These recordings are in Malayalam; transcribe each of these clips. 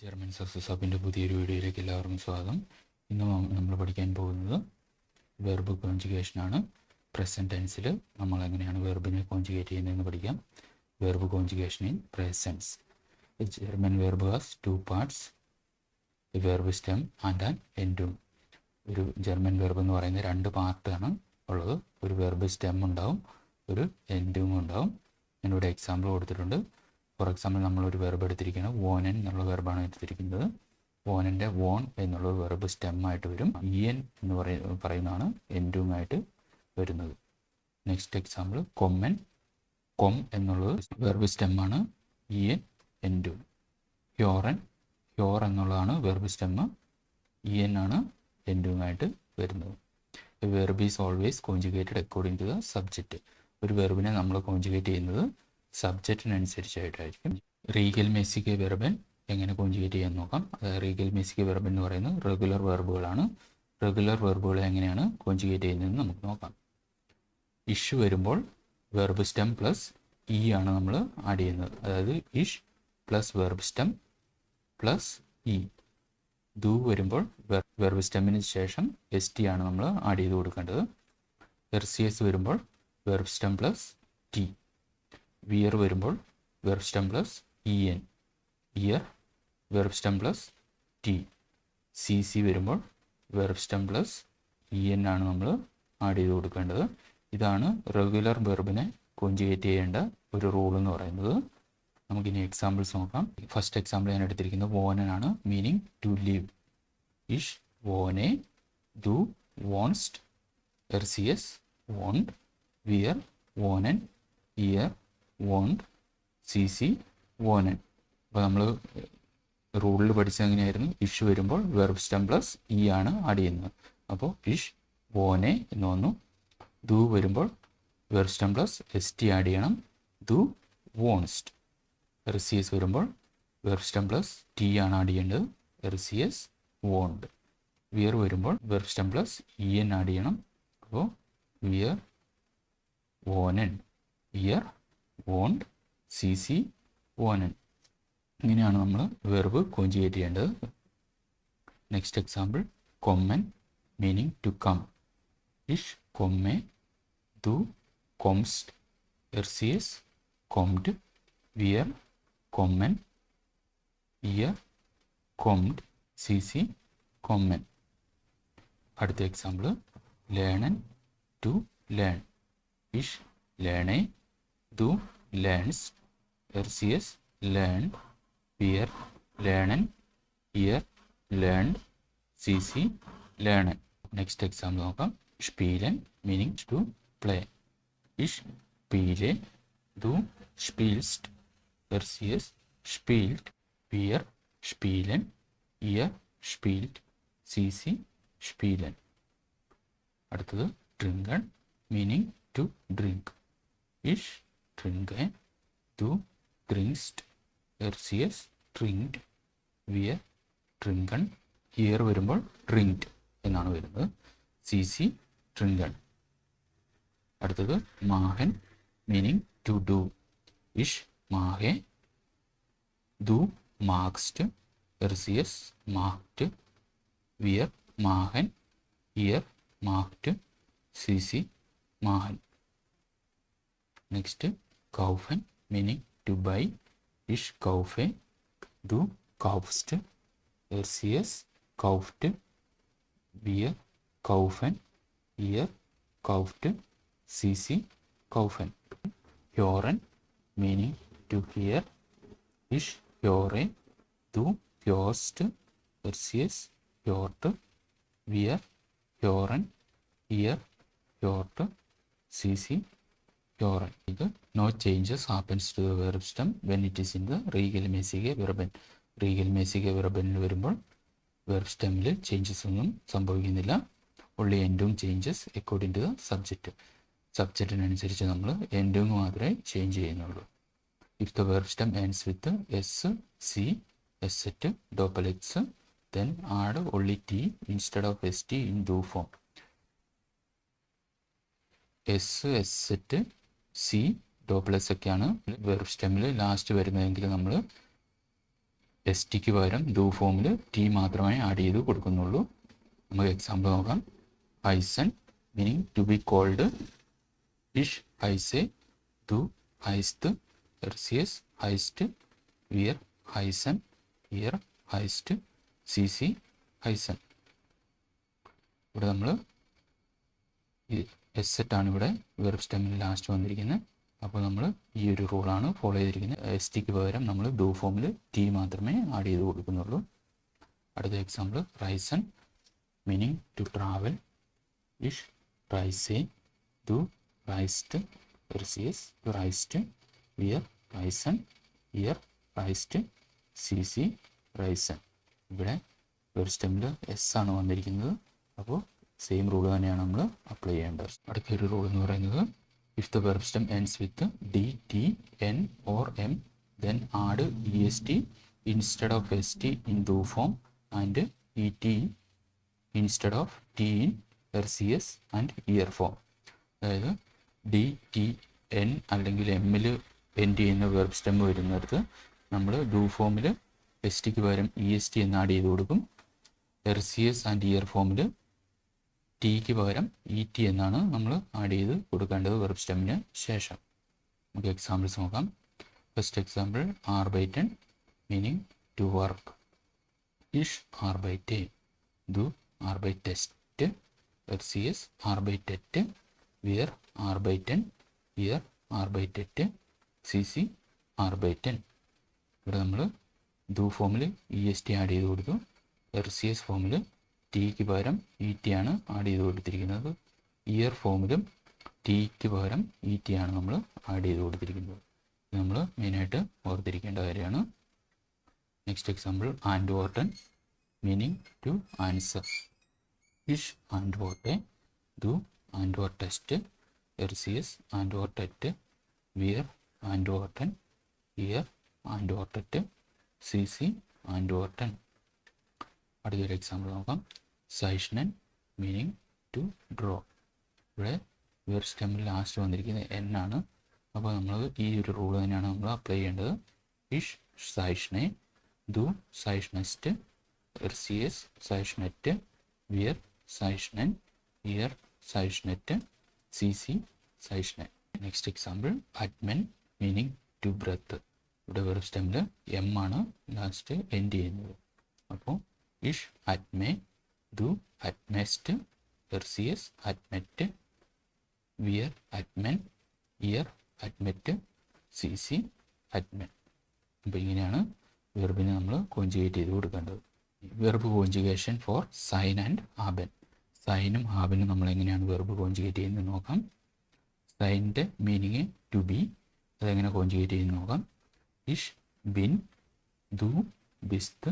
ജർമ്മൻ സക്സസ് ഹബിൻ്റെ പുതിയൊരു വീഡിയോയിലേക്ക് എല്ലാവർക്കും സ്വാഗതം. ഇന്ന് നമ്മൾ പഠിക്കാൻ പോകുന്നത് വെർബ് കോൺജുഗേഷനാണ്. പ്രസൻറ്റ് ടെൻസിൽ നമ്മൾ എങ്ങനെയാണ് വെർബിനെ കോൺജുഗേറ്റ് ചെയ്യുന്നതെന്ന് പഠിക്കാം. Verb conjugation in presence. German verb has two parts, a verb stem and an എൻഡും. ഒരു ജർമ്മൻ വെർബ് എന്ന് പറയുന്ന രണ്ട് പാർട്ടാണ് ഉള്ളത്. ഒരു വെർബ് സ്റ്റെം ഉണ്ടാവും, ഒരു എൻഡും ഉണ്ടാവും. ഞാനിവിടെ എക്സാമ്പിൾ കൊടുത്തിട്ടുണ്ട്. ഫോർ എക്സാമ്പിൾ നമ്മളൊരു വെർബ് എടുത്തിരിക്കുകയാണ്. വോനൻ എന്നുള്ള വെർബാണ് എടുത്തിരിക്കുന്നത്. വോനൻ്റെ വോൺ എന്നുള്ള വെർബ് സ്റ്റെമ്മായിട്ട് വരും. ഇയൻ എന്ന് പറയുന്നതാണ് എൻഡുമായിട്ട് വരുന്നത്. Next example കൊമ്മൻ. കൊം എന്നുള്ളത് വെർബ് സ്റ്റെമ്മാണ്, ഇയൻ എൻഡു. ഹ്യോറൻ, ഹ്യോർ എന്നുള്ളതാണ് വെർബ് സ്റ്റെമ്മ്, ഇയൻ ആണ് എൻഡുമായിട്ട് വരുന്നത്. Verb is always conjugated according to the subject. ഒരു വെർബിനെ നമ്മൾ കോൺജുഗേറ്റ് ചെയ്യുന്നത് സബ്ജക്റ്റിനനുസരിച്ചായിട്ടായിരിക്കും. റീഗൽ മെസ്സിക് വെർബൻ എങ്ങനെ കോൺജുഗേറ്റ് ചെയ്യാൻ നോക്കാം. റീഗൽ മെസ്സിക് വെർബൻ എന്ന് പറയുന്നത് റെഗുലർ വെർബുകളാണ്. റെഗുലർ വെർബുകളെ എങ്ങനെയാണ് കോൺജുഗേറ്റ് ചെയ്യുന്നതെന്ന് നമുക്ക് നോക്കാം. ഇഷ് വരുമ്പോൾ വെർബ് സ്റ്റെം പ്ലസ് ഇ ആണ് നമ്മൾ ആഡ് ചെയ്യുന്നത്. അതായത് ഇഷ് plus verb stem plus E. ദു വരുമ്പോൾ വെർബ് സ്റ്റെമ്മിന് ശേഷം എസ് ടി ആണ് നമ്മൾ ആഡ് ചെയ്ത് കൊടുക്കേണ്ടത്. എർസിയസ് വരുമ്പോൾ വെർബ് സ്റ്റെം പ്ലസ് ടി. വിയർ വരുമ്പോൾ verb stem plus E N, ഇയർ വെർബ് സ്റ്റെം പ്ലസ് ടി. സി സി വരുമ്പോൾ verb stem plus E N ആണ് നമ്മൾ ആഡ് ചെയ്ത് കൊടുക്കേണ്ടത്. ഇതാണ് റെഗുലർ വെർബിനെ കോൺജുഗേറ്റ് ചെയ്യേണ്ട ഒരു റൂൾ എന്ന് പറയുന്നത്. നമുക്കിനി എക്സാമ്പിൾസ് നോക്കാം. ഫസ്റ്റ് എക്സാമ്പിൾ ഞാൻ എടുത്തിരിക്കുന്നത് വോനനാണ്. Meaning to leave. ഇഷ് വോനെ, ദു വോൺസ്റ്റ്, എർസിയസ് വോണ്ട്, വിയർ വോനൻ, ഇയർ വോണ്ട്, സി സി വോനൻ. അപ്പോൾ നമ്മൾ റൂളിൽ പഠിച്ചത് എങ്ങനെയായിരുന്നു? ഇഷ് വരുമ്പോൾ വെർബ് സ്റ്റെം പ്ലസ് ഇ ആണ് ആഡ് ചെയ്യുന്നത്. അപ്പോൾ ഇഷ് വോനെ എന്ന് വന്നു. ദു വരുമ്പോൾ verb stem plus S T add ചെയ്യണം. ദു വോൺസ്റ്റ്. എർസിയസ് വരുമ്പോൾ വെർബ് സ്റ്റെം പ്ലസ് ടി ആണ് ആഡ് ചെയ്യേണ്ടത്. എർസിയസ് വോണ്ട്. വിയർ വരുമ്പോൾ verb stem plus E N add ചെയ്യണം. അപ്പോൾ വിയർ വോനൻ, ഇയർ വോണ്ട്, സി സി വോനൻ. ഇങ്ങനെയാണ് നമ്മൾ വെർബ് കോൺജുഗേറ്റ് ചെയ്യേണ്ടത്. നെക്സ്റ്റ് എക്സാമ്പിൾ കൊമ്മൻ. Meaning to come. ഇഷ് കൊമ്മെ, ദു കൊംസ്റ്റ്, എർസിയസ് കൊംഡ്, വിയർ കൊമ്മൻ, ഇയർ കൊംഡ്, സി സി കൊമ്മൻ. അടുത്ത എക്സാമ്പിൾ ലേണൻ, ടു ലേൺ. ഇഷ് ലേണെ, ദു ലേൺസ്, എർസിയസ് ലേൺഡ്, വിയർ ലേണൻ, ഇയർ ലേൺഡ്, സി സി ലേണൻ. നെക്സ്റ്റ് എക്സാമ്പിൾ നോക്കാം. സ്പീലൻ. Meaning to play. ഇഷ് സ്പീലെ, ദു സ്പീൽസ്റ്റ്, എർസിയസ് സ്പീൽഡ്, വിയർ സ്പീലൻ, ഇയർ സ്പീൽഡ്, സി സി സ്പീലൻ. അടുത്തത് ഡ്രിങ്കൺ. Meaning to drink. ഇഷ് trinke, du trinkst, എർസിയസ് trinked, വിയർ trinken. ഹിയർ വരുമ്പോൾ trinked എന്നാണ് വരുന്നത്. സി സി trinken. അടുത്തത് മാഹൻ. Meaning to do. ഇഷ് മാഹെ, ദു മാക്സ്റ്റ്, എർസിയസ് മാക്ട്, വിയർ മാഹൻ, ഹിയർ മാക്ട്, സി സി മാഹൻ. Next kaufen. Meaning to buy. Ish kaufe, du kaufst, എർസിയസ് kauft, wir kaufen, ihr kauft, സി സി kaufen. hören. Meaning to hear. Ish höre, du hörst, എർസിയസ് hört, wir hören, ihr hört, സി സി hören. No changes happens to the verb stem when it is in the regelmäßige Verben. regelmäßige Verben വരുമ്പോൾ വെർബ് സ്റ്റെമ്മിൽ ചേഞ്ചസ് ഒന്നും സംഭവിക്കുന്നില്ല. ഉള്ളി എൻഡും changes according to the subject. സബ്ജക്റ്റിനനുസരിച്ച് നമ്മൾ എൻഡും മാത്രമേ ചേഞ്ച് ചെയ്യുന്നുള്ളൂ. If the verb stem ends with S, C, എസ് സെറ്റ്, ഡോപ്പൽ X, then add only t instead of st in do form. S, എസ് സെറ്റ്, സി, ഡോപ്ലസ് ഒക്കെയാണ് വെർബ് സ്റ്റെമ്മിൽ ലാസ്റ്റ് വരുന്നതെങ്കിൽ നമ്മൾ എസ് ടിക്ക് പകരം ഡു ഫോമിൽ ടി മാത്രമേ ആഡ് ചെയ്ത് കൊടുക്കുന്നുള്ളൂ. നമുക്ക് എക്സാമ്പിൾ നോക്കാം. ഹൈസൺ മീനിങ് ടു ബി കോൾഡ്. ഇഷ് ഹൈസെ, ദു ഹൈസ്ത്, എർസിയസ് ഹൈസ്റ്റ്, വിയർ ഹൈസൺ, ഇയർ ഹൈസ്റ്റ്, സി സി ഹൈസൺ. ഇവിടെ നമ്മൾ എസ് സെറ്റാണ് ഇവിടെ വെർബ് സ്റ്റെമ്മിൽ ലാസ്റ്റ് വന്നിരിക്കുന്നത്. അപ്പോൾ നമ്മൾ ഈ ഒരു റൂളാണ് ഫോളോ ചെയ്തിരിക്കുന്നത്. എസ് ടിക്ക് പകരം നമ്മൾ ഡു ഫോമിൽ ടി മാത്രമേ ആഡ് ചെയ്ത് കൊടുക്കുന്നുള്ളൂ. അടുത്ത എക്സാമ്പിൾ റൈസൺ മീനിങ് ടു ട്രാവൽ. ഇഷ് റൈസെ, ദു റൈസ്റ്റ്, എർസിയസ് റൈസ്റ്റ്, വിയർ റൈസൺ, ഇയർ റൈസ്റ്റ്, സി സി റൈസൺ. ഇവിടെ വെർബ് സ്റ്റെമ്മിൽ എസ് ആണ് വന്നിരിക്കുന്നത്. അപ്പോൾ സെയിം റൂൾ തന്നെയാണ് നമ്മൾ അപ്ലൈ ചെയ്യേണ്ടത്. അടുത്തൊരു റൂൾ എന്ന് പറയുന്നത് if the verb stem ends with D, T, N or M then add est instead of st in do form and et instead of t in rcs and ear form. അതായത് ഡി, ടി, എൻ അല്ലെങ്കിൽ എമ്മിൽ എൻഡ് ചെയ്യുന്ന വെർബ് സ്റ്റെം വരുന്നിടത്ത് നമ്മൾ ഡു ഫോമിൽ എസ് ടിക്ക് പകരം ഇ എസ് ടി എന്ന് ആഡ് ചെയ്ത് കൊടുക്കും. RCS ആൻഡ് ഇയർ ഫോമിൽ ടിക്ക് പകരം ഇ ടി എന്നാണ് നമ്മൾ ആഡ് ചെയ്ത് കൊടുക്കേണ്ടത് വെർബ് സ്റ്റെമ്മിന് ശേഷം. നമുക്ക് എക്സാമ്പിൾസ് നോക്കാം. ഫസ്റ്റ് എക്സാമ്പിൾ ആർബൈറ്റൻ മീനിങ് ടു വർക്ക്. ഇഷ് ആർബൈറ്റെ, ദു ആർബൈറ്റെസ്റ്റ്, RCS ആർബൈറ്റെറ്റ്, വിയർ ആർബൈറ്റൻ, ഇയർ ആർബൈറ്റെറ്റ്, സി സി ആർബൈറ്റൻ. ഇവിടെ നമ്മൾ ദു ഫോമിൽ ഇ എസ് ടി ആഡ് ചെയ്ത് കൊടുത്തു. RCS ഫോമിൽ ടിക്ക് പകരം ഇ ടി ആണ് ആഡ് ചെയ്ത് കൊടുത്തിരിക്കുന്നത്. ഇയർ ഫോമിലും ടിക്ക് പകരം ഇ ടി ആണ് നമ്മൾ ആഡ് ചെയ്ത് കൊടുത്തിരിക്കുന്നത്. നമ്മൾ മെയിനായിട്ട് ഓർത്തിരിക്കേണ്ട കാര്യമാണ്. നെക്സ്റ്റ് എക്സാമ്പിൾ ആൻഡ് വോർട്ടൻ മീനിങ് ടു ആൻസർ. ഇഷ് ആൻഡ് വോട്ടെ, ദു ആൻഡ് വോട്ടെസ്റ്റ്, RCS ആൻഡ് വോട്ടെറ്റ്, വിയർ ആൻഡ് വോട്ടൻ, ഇയർ ആൻഡ് വോട്ടെറ്റ്, സി സി ആൻഡ് വോട്ടൻ. അടുത്തൊരു എക്സാമ്പിൾ നോക്കാം. സൈഷ്ണൻ മീനിങ് ടു ഡ്രോ. ഇവിടെ വെർബ് സ്റ്റെമ്മിൽ ലാസ്റ്റ് വന്നിരിക്കുന്നത് എൻ ആണ്. അപ്പോൾ നമ്മൾ ഈ ഒരു റൂൾ തന്നെയാണ് നമ്മൾ അപ്ലൈ ചെയ്യേണ്ടത്. ഇഷ് സൈഷ്ണെ, ദു സൈഷ്ണസ്റ്റ്, RCS സൈഷ്ണറ്റ്, വിയർ സൈഷ്ണൻ, ഇയർ സൈഷ്ണറ്റ്, സി സി സൈഷ്ണൻ. നെക്സ്റ്റ് എക്സാമ്പിൾ അറ്റ്മെൻ മീനിങ് ടു ബ്രത്ത്. ഇവിടെ വെർബ് സ്റ്റെമ്മിൽ എം ആണ് ലാസ്റ്റ് എൻഡ് ചെയ്യുന്നത്. അപ്പോൾ ഇഷ് അറ്റ്മെ, ദു അറ്റ്മെസ്റ്റ്, RCS അറ്റ്മെറ്റ്, വിയർ അറ്റ്മെൻ, ഇയർ അറ്റ്മെറ്റ്, സി സി അറ്റ്മെൻ. അപ്പോൾ ഇങ്ങനെയാണ് വെർബിനെ നമ്മൾ കോഞ്ചുഗേറ്റ് ചെയ്ത് കൊടുക്കേണ്ടത്. വെർബ് കോഞ്ചുഗേഷൻ ഫോർ സൈൻ ആൻഡ് ഹാബൻ. സൈനും ഹാബനും നമ്മൾ എങ്ങനെയാണ് വെർബ് കോഞ്ചുഗേറ്റ് ചെയ്യുന്നത് നോക്കാം. സൈനിൻ്റെ മീനിങ് ടു ബി, അതെങ്ങനെ കോഞ്ചുഗേറ്റ് ചെയ്യുന്നത് നോക്കാം. ഇഷ് ബിൻ, ദു ബിസ്ത്,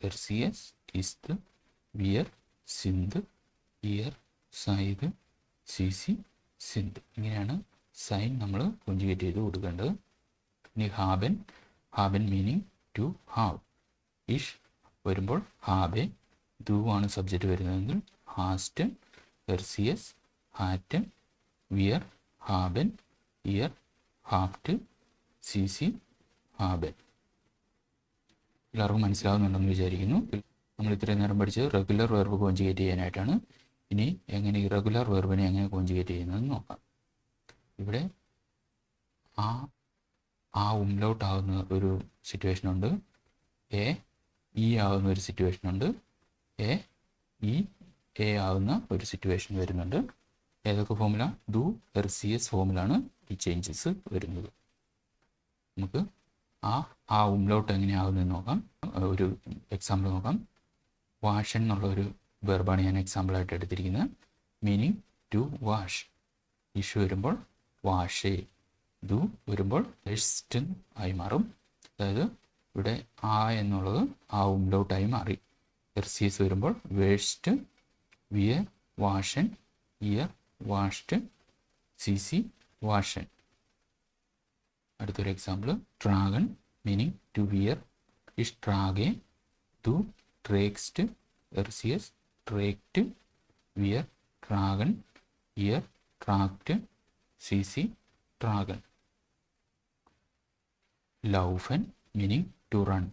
RCS ഇസ്ത്, വിയർ സിന്ത്, ഇയർ സൈദ്, സി സി സിന്ത്. ഇങ്ങനെയാണ് സൈൻ നമ്മൾ കോഞ്ചുഗേറ്റ് ചെയ്ത് കൊടുക്കേണ്ടത്. ഇനി ഹാബൻ, ഹാബൻ മീനിങ് ടു ഹാവ്. ഇഷ് വരുമ്പോൾ ഹാബെ, ദു ആണ് സബ്ജക്റ്റ് വരുന്നതെങ്കിൽ ഹാസ്റ്റ്, RCS ഹാറ്റ്, വിയർ ഹാബൻ, ഇയർ ഹാഫ്റ്റ്, സി സി ഹാബൻ. എല്ലാവർക്കും മനസ്സിലാവുന്നുണ്ടെന്ന് വിചാരിക്കുന്നു. നമ്മൾ ഇത്രയും നേരം പഠിച്ചത് റെഗുലർ വെർബ് കോഞ്ചുഗേറ്റ് ചെയ്യാനായിട്ടാണ്. ഇനി എങ്ങനെ ഇറഗുലർ വെർബിനെ എങ്ങനെ കോഞ്ചുഗേറ്റ് ചെയ്യുന്നതെന്ന് നോക്കാം. ഇവിടെ ആ ഉംലൗട്ട് ആവുന്ന ഒരു സിറ്റുവേഷൻ ഉണ്ട്, ഇ ആവുന്ന ഒരു സിറ്റുവേഷൻ ഉണ്ട്, എ ആവുന്ന ഒരു സിറ്റുവേഷൻ വരുന്നുണ്ട്. ഏതൊക്കെ ഫോമില? ദു RCS ഫോമിലാണ് ഈ ചേഞ്ചസ് വരുന്നത്. നമുക്ക് ആ ഉംലൗട്ട് എങ്ങനെയാവുന്നതെന്ന് നോക്കാം. ഒരു എക്സാമ്പിൾ നോക്കാം. വാഷൻ എന്നുള്ള ഒരു വെർബാണ് ഞാൻ എക്സാമ്പിളായിട്ട് എടുത്തിരിക്കുന്നത്. Meaning to wash. ഇഷ് വരുമ്പോൾ വാഷേ, ദു വരുമ്പോൾ വെസ്റ്റ് ആയി മാറും. അതായത് ഇവിടെ ആ എന്നുള്ളത് ആ ഉംലൗട്ടായി മാറി. RCS വരുമ്പോൾ വേസ്റ്റ്, വിയർ വാഷൻ, ഇയർ വാഷ്ഡ്, സി സി വാഷൻ. അടുത്തൊരു എക്സാമ്പിൾ ട്രാഗൺ മീനിങ് ടു വിയർ. ഇഷ് ട്രാഗെ, ദു ട്രേക്സ്റ്റ്, RCS ട്രേക്റ്റ്, വിയർ ട്രാഗൺ, ഇയർ ട്രാക്റ്റ്, സി സി ട്രാഗൺ. ലൗഫൻ meaning to run.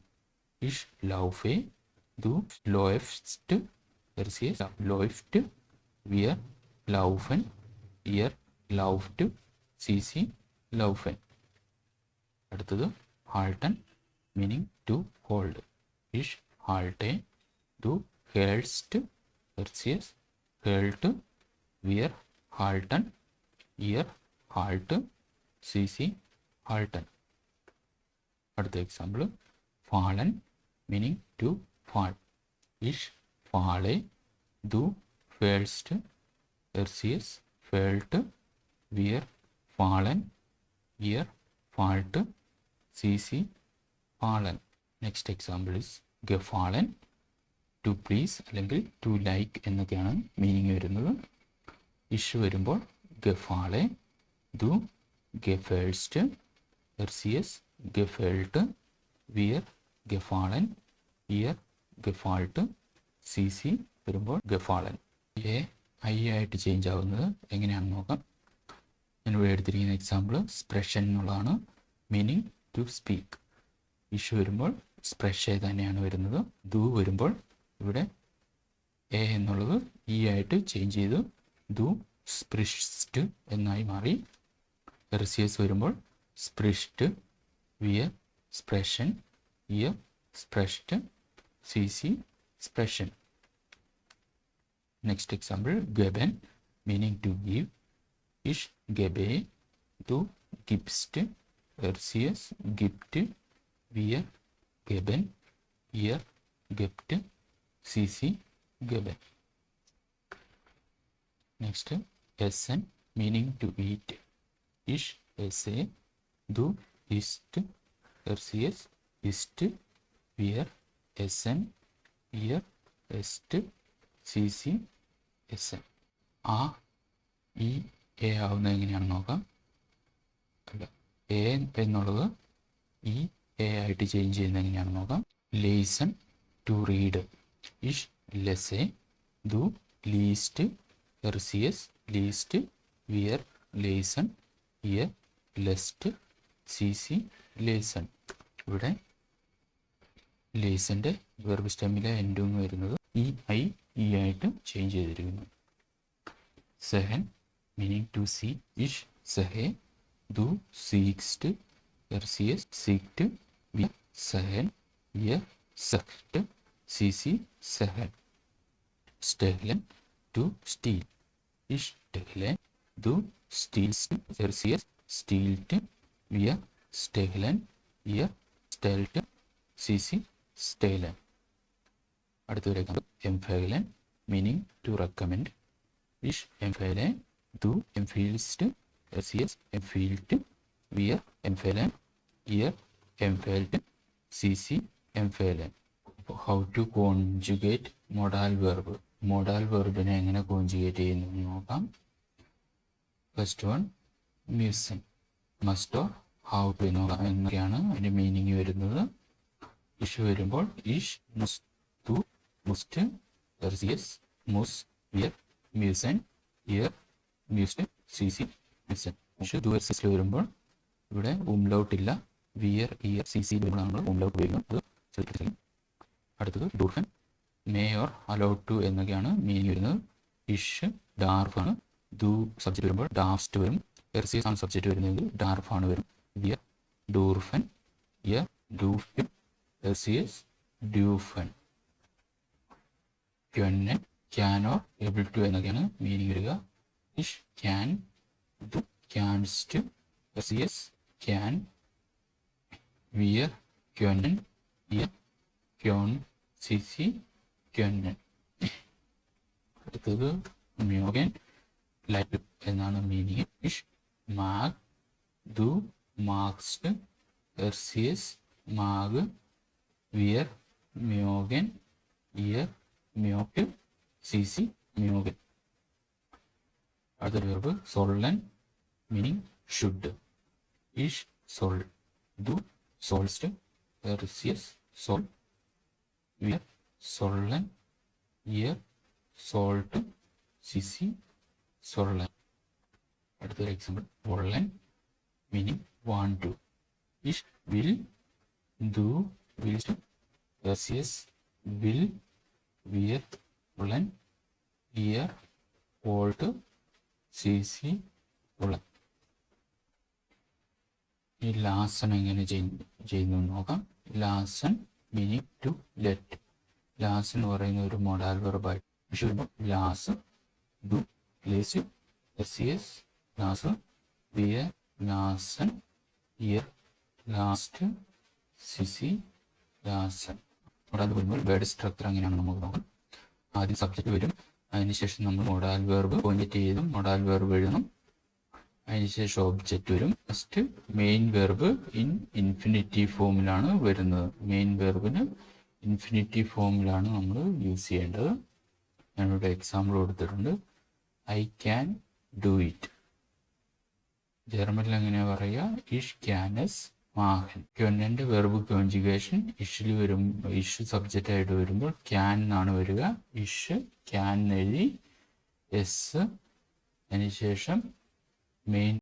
Ich laufe, du läufst, läuft, wir laufen, ihr lauft, sie laufen. അടുത്തത് halten, meaning to hold. Ich halte, du hältst, hält, wir halten, ihr halt, sie halten. അടുത്ത example fallen, meaning to fall. Ich falle, du fällst, fällt, wir fallen, ihr fallt, sie fallen. Next example is gefallen, to please അല്ലെങ്കിൽ to like എന്നൊക്കെയാണ് മീനിങ് വരുന്നത്. ഇഷ് വരുമ്പോൾ gefallen, du gefällst, gefällt, wir gefallen, ihr gefällt, sie വരുമ്പോൾ gefallen. ഐ ആയിട്ട് ചേഞ്ച് ആവുന്നത് എങ്ങനെയാണെന്ന് നോക്കാം. ഞാനിവിടെ എടുത്തിരിക്കുന്ന എക്സാമ്പിൾ സ്പ്രെഷൻ എന്നുള്ളതാണ്. Meaning to speak. ഇഷ്യൂ വരുമ്പോൾ സ്പ്രെഷ് തന്നെയാണ് വരുന്നത്. ദു വരുമ്പോൾ ഇവിടെ എ എന്നുള്ളത് ഇ ആയിട്ട് ചേഞ്ച് ചെയ്തു ദു സ്പ്രിഷ്ഡ് എന്നായി മാറി. റിസിയസ് വരുമ്പോൾ സ്പ്രിഷ്ഡ്, വിയർ സ്പ്രെഷൻ, ഇയർ സ്പ്രെഷ്ഡ്, സി സ്പ്രെഷൻ. നെക്സ്റ്റ് എക്സാമ്പിൾ ഗബൻ, meaning to give. Ich gebe, du gibst, gibt, wir geben, ihr gebt, sie geben. Next, essen, meaning to eat. Ich esse, du isst, isst, wir essen, ihr esst, sie essen. ഈ എ ആവുന്നത് എങ്ങനെയാണെന്ന് നോക്കാം. അല്ല, എ എന്നുള്ളത് ഈ എ ആയിട്ട് ചേഞ്ച് ചെയ്യുന്നത് എങ്ങനെയാണെന്ന് നോക്കാം. ലേസൺ, ടു റീഡ്. ഇഷ് ലെസെ, ദു ലീസ്റ്റ്, ലീസ്റ്റ്, വിയർ ലേസൺ, ഇയർ ലെസ്റ്റ്, സി ലേസൺ. ഇവിടെ ലേസൻ്റെ വെർബ് സ്റ്റെമ്മിലെ എൻഡും വരുന്നത് ഈ ഐ ഇ ആയിട്ട് ചേഞ്ച് ചെയ്തിരിക്കുന്നു. സെഹൻ, meaning to see. Ich sehe, du siehst, siegt, wir sehen, ihr sagt, sie sehen. Stehlen, to steal. Ich stehle, du stiehlst, stiehlt, wir stehlen, ihr stellt, sie stehlen. അടുത്തൊരു empfehlen, meaning to recommend. Ich empfehle, du empfiehlst, empfiehlt, wir empfehlen, ihr empfiehlt, sie empfehlen. How to conjugate modal verb. modal വെർബിനെ എങ്ങനെ കോൺജുഗേറ്റ് ചെയ്യുന്നു നോക്കാം. ഫസ്റ്റ് വൺ മ്യൂസൻ, മസ്റ്റോ ഹൗ ടു എന്നൊക്കെയാണ് അതിൻ്റെ മീനിങ് വരുന്നത്. ഇഷ് വരുമ്പോൾ ഇഷ് മുസ്, തു മുസ്റ്റ്, മുസ്, ഇയർ മ്യൂസൻ, ഇയർ മ്യൂസ്റ്റ്, സി മ്യൂസൻ. പക്ഷേ ദൂരസിൽ വരുമ്പോൾ ഇവിടെ ഉംലൗട്ട് ഇല്ല. വിയർ ഇയർ സി വരുമ്പോഴാണ് നമ്മൾ ഉംലൗട്ട് ഉപയോഗിക്കുന്നത്. അത് ശ്രദ്ധിക്കുക. അടുത്തത് ഡൂർഫൻ, മേ ഓർ അലൗഡ് ടു എന്നൊക്കെയാണ് മീനിങ് വരുന്നത്. ഇഷ് ഡാർഫാണ്, ദു സബ്ജക്റ്റ് വരുമ്പോൾ ഡാഫ്സ്റ്റ് വരും. എർസിയസ് ആണ് സബ്ജക്റ്റ് വരുന്നത്, ഡാർഫാണ് വരും. വിയർ ഡൂർഫൻ, ഇയർ ഡൂഫൻ, എർസിയസ് ഡ്യൂഫൻ. ക്വന്നൻ, ക്യാൻ ഓർ ഏബിൾ ടു എന്നൊക്കെയാണ് മീനിങ് വരിക. ഇഷ് ക്യാൻ, ദു ക്യാൻസ്റ്റ്, ക്യാൻ, വിയർ ക്വന്നൻ, ഇയർ ക്യോൺ, സി ക്വന്നൻ. അടുത്തത് മ്യോഗൻ, ലൈറ്റ് എന്നാണ് മീനിങ്. ഇഷ് മാഗ്, ദു മാർക്സ്റ്റ്, മാഗ്, വിയർ മ്യോഗൻ, ഇയർ മ്യോക്ക്, സി മ്യോഗൻ. അടുത്ത വെർബ് സോൾലൻ, മീനിങ് ഷുഡ്. ഇഷ് സോൾ, ദു സോൾസ്റ്റ്, സോൾ, വിയർ സോൾലൻ, ഇയർ സോൾട്ട്, സി സോൾലൻ. അടുത്തൊരു എക്സാമ്പിൾ വോളൻ, മീനിങ് വാണ്ട് ടു. ഇഷ് വിൽ, ദു വിൽസ്റ്റ്, SES will, with, ഉള്ളൻ, ഇയർ, വോൾട്ട്, CC, ഉള്ളൻ. ഈ ലാസൺ എങ്ങനെ ചെയ്യുന്നു നോക്കാം. ലാസൺ, മിനിറ്റ് ടു ലെറ്റ്. ലാസ് എന്ന് പറയുന്ന ഒരു മൊഡാൽ വെർബായിട്ട് വരുമ്പോൾ ലാസ്, ഡു, ലേസ്, SES, ലാസ്, വിയർ, ലാസൺ, ഇയർ, ലാസ്റ്റ്, CC, ലാസൺ. മൊഡാൽ വരുമ്പോൾ വേർഡ് സ്ട്രക്ചർ അങ്ങനെയാണ് നമുക്ക് നോക്കാം. ആദ്യം സബ്ജക്റ്റ് വരും, അതിനുശേഷം നമ്മൾ മൊഡാൽ വെർബ് കോൺജക്റ്റ് ചെയ്തും മൊഡാൽ വെർബ് എഴുതണം. അതിനുശേഷം ഒബ്ജക്റ്റ് വരും. ഫസ്റ്റ് മെയിൻ വെർബ് ഇൻഫിനിറ്റീവ് ഫോമിലാണ് വരുന്നത്. മെയിൻ വെർബിന് ഇൻഫിനിറ്റീവ് ഫോമിലാണ് നമ്മൾ യൂസ് ചെയ്യേണ്ടത്. ഞാനിവിടെ എക്സാമ്പിൾ കൊടുത്തിട്ടുണ്ട്. I can do it. ജർമ്മനിൽ എങ്ങനെയാ പറയുക? ഇഷ് ക്യാനസ് മാഹൻ. ക്വന്നൻ്റെ വെർബ് കോൺജുഗേഷൻ ഇഷിൽ വരും. ഇഷ് സബ്ജക്റ്റ് ആയിട്ട് വരുമ്പോൾ ക്യാൻ എന്നാണ് വരിക. ഇഷ് ക്യാൻ എഴുതി, എസ്, അതിനുശേഷം മെയിൻ